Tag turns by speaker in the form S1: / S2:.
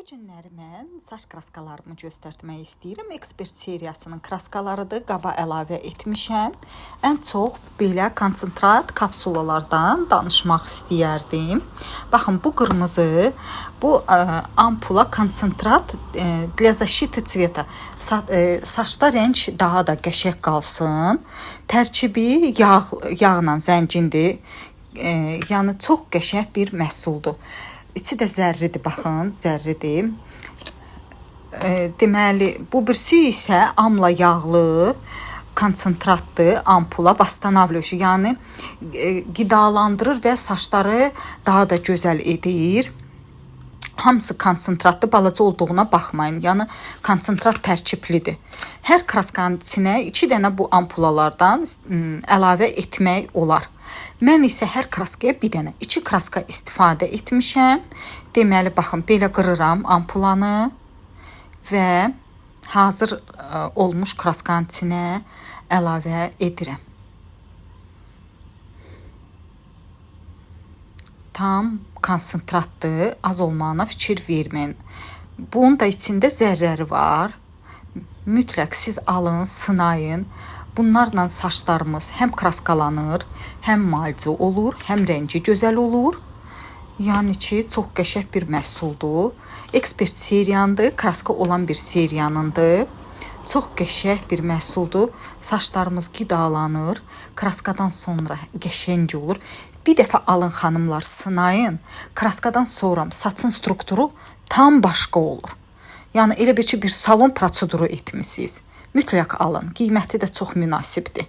S1: Bu günləri mən saç kraskalarımı göstərmək istəyirəm. Expert seriyasının kraskalarıdır. Qaba əlavə etmişəm. Ən çox belə konsentrat kapsulalardan danışmaq istəyərdim. Baxın, bu qırmızı, bu ampula konsentrat для защиты цвета. Saçda rəng daha da qəşəng qalsın. Tərkibi yağla zəngindir. Yəni çox qəşəng bir məhsuldur. İçi də zərridir, baxın, zərridir. Deməli, bu birisi isə amla yağlı konsentratdır, ampula vastanavlyoşu, yəni qidalandırır və saçları daha da gözəl edir. Hamısı konsentratlı, balaca olduğuna baxmayın. Yəni konsentrat tərkiblidir. Hər kraskanın içinə 2 dənə bu ampulalardan əlavə etmək olar. Mən isə hər kraskaya bir dənə, 2 kraska istifadə etmişəm. Deməli, baxın, belə qırıram ampulanı və hazır olmuş kraskanın içinə əlavə edirəm. Tam konsentratdır, az olmağına fikir verməyin. Bunun da içində zərrəri var. Mütləq siz alın, sınayın. Bunlarla saçlarımız həm kraskalanır, həm müalicə olur, həm rəngi gözəl olur. Yəni ki, çox qəşəng bir məhsuldur. Expert seriyandır, kraska olan bir seriyanındır. Çox qəşəng bir məhsuldur. Saçlarımız qidalanır, kraskadan sonra qəşəng olur. Bir dəfə alın xanımlar, sınayın. Kraskadan sonra saçın strukturu tam başqa olur. Yəni elə bir ki, bir salon proseduru etmisiniz. Mütləq alın. Qiyməti də çox münasibdir.